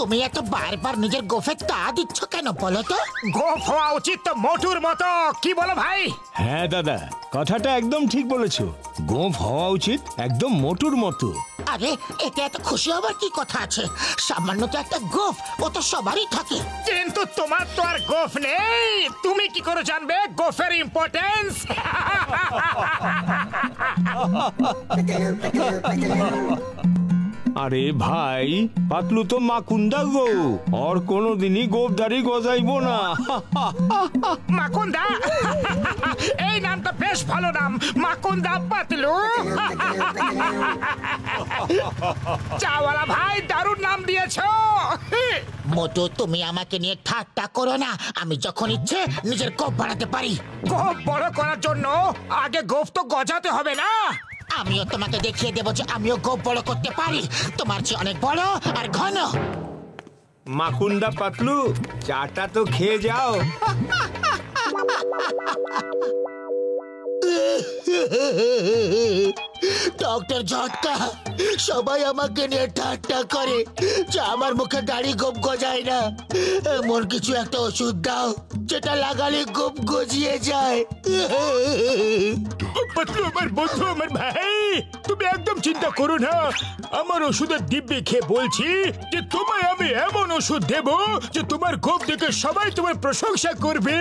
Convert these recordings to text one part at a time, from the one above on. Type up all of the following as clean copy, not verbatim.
তুমি এত বারবার নিজের গোফে তা দিচ্ছ কেন বলো তো? গোফ হওয়া উচিত তো মোটুর মতো, কি বলো ভাই? হ্যাঁ দাদা, কথাটা একদম ঠিক বলেছো। গোঁফ হওয়া উচিত একদম মোটুর মতো। আরে এতে এত খুশি হবার কি কথা আছে? সামান্য তো একটা গোফ, ও তো সবারই থাকে। কিন্তু তোমার তো আর গোফ নেই, তুমি কি করে জানবে গোফের ইম্পর্টেন্স? আরে ভাই, পাতলু তো মাকুন্দা গো, আর কোনোদিনই গোফদারি গজাইবো না। মাকুন্দা? এই নামটা বেশ ভালো নাম, মাকুন্দা পাতলু। চাওয়ালা ভাই, দারুণ নাম দিয়েছো। মোটু, তুমি আমাকে নিয়ে ঠাট্টা করো না। আমি যখন ইচ্ছে নিজের গোফ বানাতে পারি। গোফ বড় করার জন্য আগে গোফ তো গজাতে হবে না? আমিও তোমাকে দেখিয়ে দেবো যে আমিও গোফ বড় করতে পারি, তোমার চেয়ে অনেক বড় আর ঘন। মাকুন্দা পাতলু, চাটা তো খেয়ে যাও। ডক্টর ঝটকা, সবাই আমাকে নিয়ে ঠাট্টা করে যে আমার মুখে দাড়ি গোপ গজায় না। এমন কিছু একটা ওষুধ দাও যেটা লাগালে গোপ গজিয়ে যায়। পাতলু আমার বন্ধু, আমার ভাই, তুমি একদম চিন্তা করো না। আমার ওষুধের দিব্যি খেয়ে বলছি যে তোমায় আমি এমন ওষুধ দেব যে তোমার গোফ দেখে সবাই তোমার প্রশংসা করবে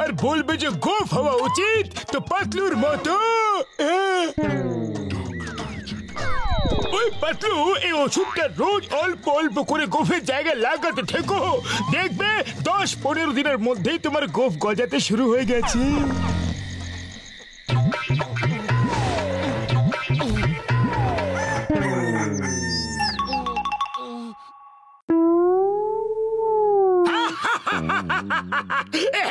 আর বলবে যে গোফ হওয়া উচিত তো পাতলুর মতো। ওই পাতলু, এই ওষুধটা রোজ অল্প অল্প করে গোফের জায়গায় লাগাতে থেকো, দেখবে 10-15 দিনের মধ্যেই তোমার গোফ গজাতে শুরু হয়ে গেছে।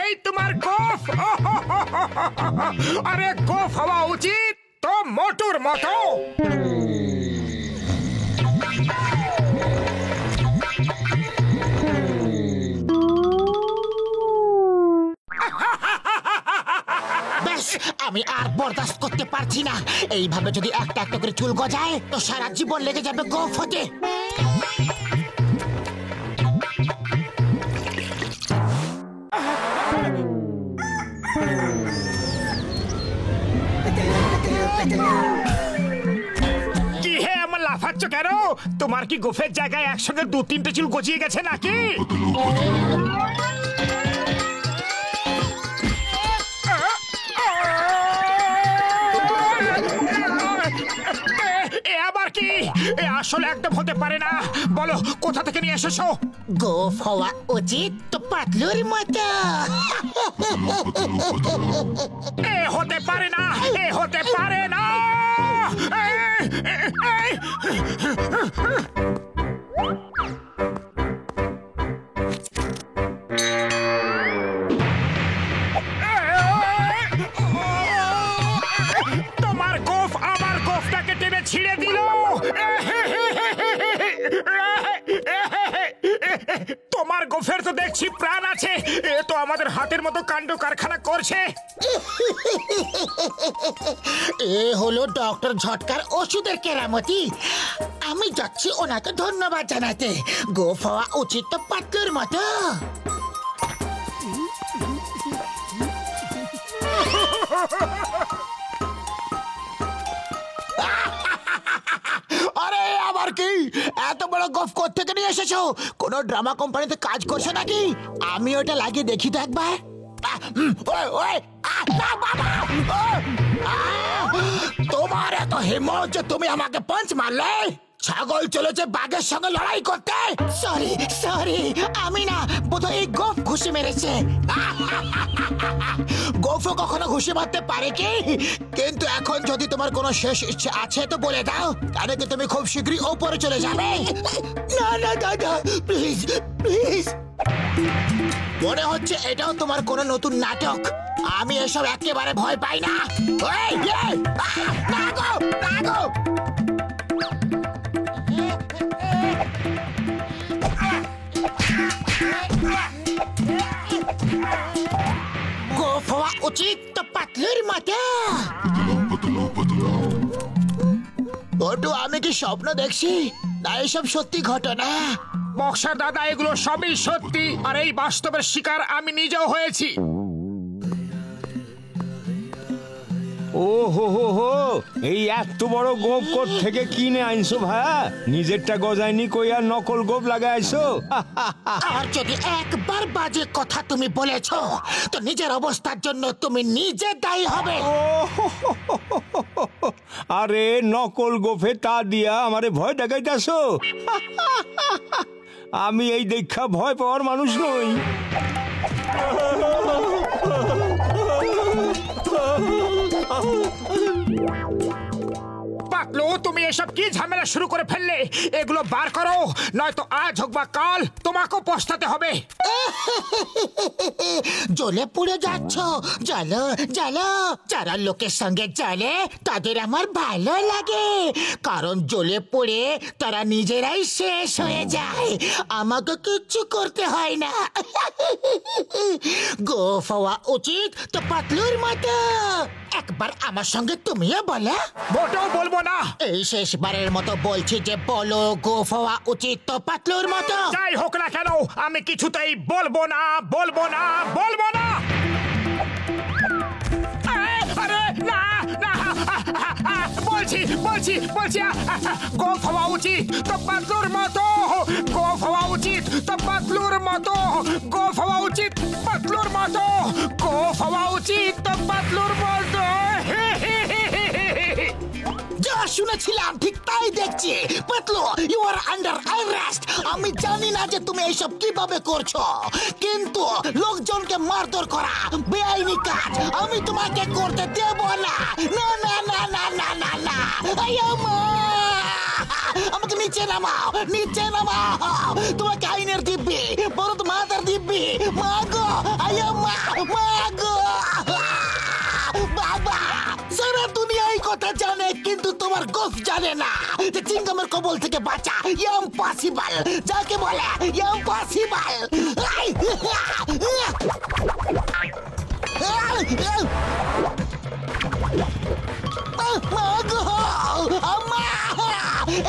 এই তোমার গোফ। আরে গোফ হওয়া উচিত তো মোটুর মতো। ব্যাস, আমি আর বরদাস্ত করতে পারছি না। এইভাবে যদি একটা একটা করে চুল গজায় তো সারা জীবন লেগে যাবে গোফ হতে। কি হে, আমার লাফাচ্ছ কেন? তোমার কি গোফের জায়গায় একসঙ্গে 2-3টে চুল গজিয়ে গেছে নাকি? এ আবার কি? এ আসলে একদম হতে পারে না। বলো, কোথা থেকে নিয়ে এসেছো? গোফ হওয়া উচিত তো পাতলুর মতো। এ হতে পারে না, এ হতে পারে না। তোমার গোফ আমার গোফটাকে টেনে ছিঁড়ে দিল। তোমার গোফের তো দেখছি প্রাণ আছে, এ তো আমাদের হাতের মতো কাণ্ড কারখানা করছে। এ হলো ডক্টর ঝটকার ওষুধের কেরামতি। আমি যাচ্ছি ওনাকে ধন্যবাদ জানাতে। গোফ হওয়া উচিত তো পাতলুর মতো। আরে আবার কি? এত বড় গোফ কোত্থেকে নিয়ে এসেছো? কোনো ড্রামা কোম্পানিতে কাজ করছো নাকি? আমি ওটা লাগিয়ে দেখি তো একবার। তোমার এত হিম্মত যে তুমি আমাকে পাঞ্চ মারলে? ছাগল চলেছে বাঘের সঙ্গে লড়াই করতে। সরি সরি, আমি না, বোধহয় এই গোফ ঘুষি মেরেছে। গোফও কখনো ঘুষি মারতে পারে কি? কিন্তু এখন যদি তোমার কোনো শেষ ইচ্ছে আছে তো বলে দাও, তাহলে কি তুমি খুব শীঘ্রই ওপরে চলে যাবে? না না দাদা, প্লিজ প্লিজ। মনে হচ্ছে এটাও তোমার কোনো নতুন নাটক। আমি এসব একেবারে ভয় পাই না। গোফ হওয়া উচিত তো পাতলুর মতো। ওটু, আমি কি স্বপ্ন দেখছি না এসব সত্যি ঘটনা? বক্সার দাদা, এগুলো সবই সত্যি, আর এই বাস্তবের শিকার আমি নিজেও হয়েছি। ও হো হো হো, এই এত বড় গোপ কোথ থেকে কিনে আনছো ভাইয়া? নিজেরটা গজায়নি কই আর নকল গোপ লাগাইছো? আর যদি একবার বাজে কথা তুমি বলেছো তো নিজের অবস্থার জন্য তুমি নিজে দায়ী হবে। ও হো হো হো হো হো। আরে নকল গোফে তা দিয়া আমারে ভয় দেখাইতাছো? আমি এই দেখা ভয় পাওয়ার মানুষ নই। পাতলু, তুমি এসব কি ঝামেলা শুরু করে ফেললে? এগুলো বার করো, নয়তো আজ হোক বা কাল তোমাকেও পস্তাতে হবে। জ্বলে পুড়ে যাচ্ছ, জ্বালো জ্বালো। যারা লোকের সঙ্গে জ্বলে তাদের আমার ভালো লাগে, কারণ জ্বলে পুড়ে তারা নিজেরাই শেষ হয়ে যায়, আমাকে কিচ্ছু করতে হয় না। গোফ হওয়া উচিত তো পাতলুর মতো। একবার আমার সঙ্গে তুমিও বলো। মোটেও বলবো না। এই শেষবারের মতো বলছি যে বলো গোফ হওয়া উচিত তো পাতলুর মতো। যাই হোক না কেন, আমি কিছুতেই বলবো না, বলবো না, বলবো না। আরে না না, বলছি বলছি বলছি, গোফ হওয়া উচিত তো পাতলুর মতো, গোফ হওয়া উচিত তো পাতলুর মতো, গোফ হওয়া উচিত পাতলুর মতো, গোফ হওয়া উচিত তো পাতলুর মতো। যা শুনেছিলাম ঠিক তাই দেখছি। Patlu, you are under arrest. আমি জানি না যে তুমি এইসব কিভাবে করছো, কিন্তু লোকজনকে মারধর করা বেআইনি কাজ, আমি তোমাকে করতে দেব না। না না না না না না না, আয়ামা, আমাকে নিচে নামাও, নিচে নামাও। তোমাকে আইনের দিব্যি, বরত মাতার দিব্যি, মাগো, আয়ামা, মাগো। বাবা, সারা দুনিয়া এই কথা জানে, কিন্তু তোমার গোফ জানে না যে চিংগামের কবল থেকে বাঁচা ইম্পসিবল, যাকে বলে ইম্পসিবল।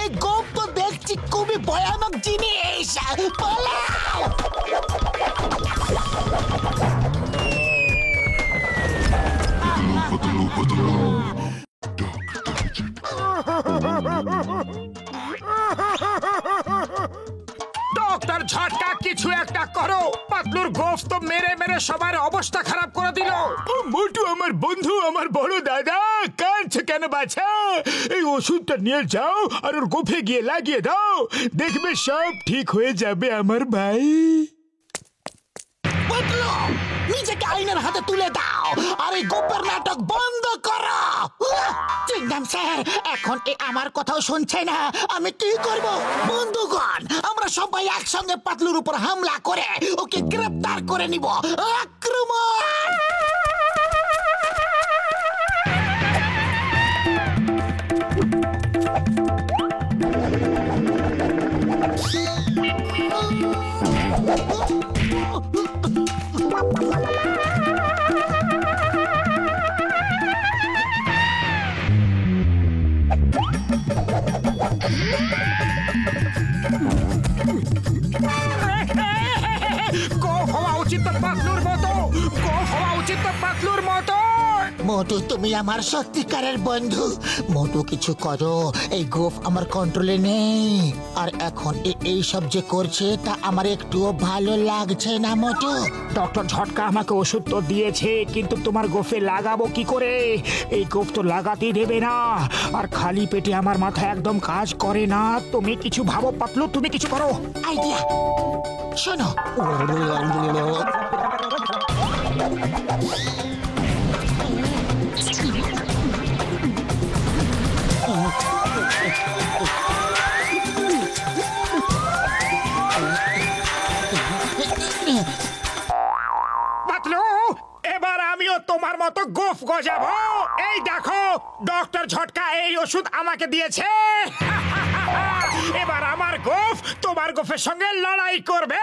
এই গোফ তো দেখছি খুবই ভয়ানক জিনিস, পালাও। ডক্টর ঝটকা, কিছু একটা করো। পাতলুর গোফ তো মেরে মেরে সবার অবস্থা খারাপ করে দিল। মোটু আমার বন্ধু, আমার বড় দাদা, কাঁদছে কেন বাছা? এই ওষুধটা নিয়ে যাও আর ওর গোফে গিয়ে লাগিয়ে দাও, দেখবে সব ঠিক হয়ে যাবে আমার ভাই। পাতলু, নিজেকে আইনের হাতে তুলে দাও আর এই গোপের নাটক বন্ধ করো। চিংগাম স্যার এখন আমার কথাও শুনছে না, আমি কি করব? বন্ধুগণ, আমরা সবাই একসঙ্গে পাতলুর উপর হামলা করে ওকে গ্রেফতার করে নিব। আক্রমণ! গোফ হওয়া উচিত তো পাতলুর মতো, গোফ হওয়া উচিত তো পাতলুর মতো। মোটু, তুমি আমার সত্যিকারের বন্ধু। মোটু, কিছু করো, এই গোফ আমার কন্ট্রোলে নেই। আর এখন এই সব যে করছে তা আমার একটুও ভালো লাগছে না। মোটু, ডক্টর ঝটকা আমাকে ওষুধ তো দিয়েছে, কিন্তু তোমার গোফে লাগাবো কি করে? এই গোফ তো লাগাতেই দেবে না, আর খালি পেটে আমার মাথা একদম কাজ করে না। তুমি কিছু ভাবো পাতলু, তুমি কিছু করো। আইডিয়া, শোনো। পাতলু, এবার আমিও তোমার মতো গোফ গজাবো। এই দেখো, ডক্টর ঝটকা এই ওষুধ আমাকে দিয়েছে। এবার আমার গোফ তোমার গোফের সঙ্গে লড়াই করবে।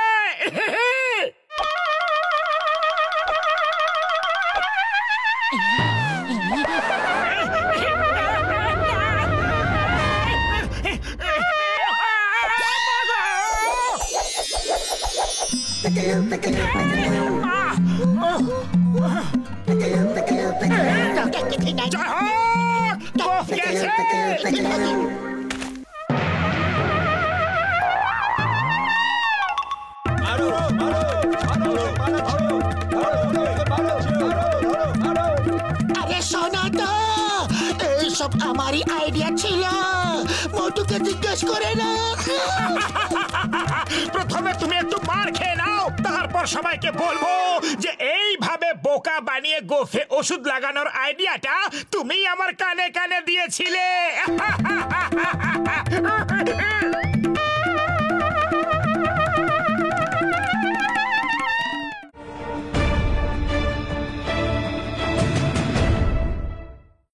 জয় হোক! গোফ গেছে! আরে শোনো তো, এইসব আমারই আইডিয়া ছিল। মোটুকে জিজ্ঞেস করে না। প্রথমে তুমি একটু মার খেয়ে নাও, তারপর সবাইকে বলবো যে এইভাবে বোকা বানিয়ে গোফে ওষুধ লাগানোর আইডিয়াটা তুমি আমার কানে কানে দিয়েছিলে।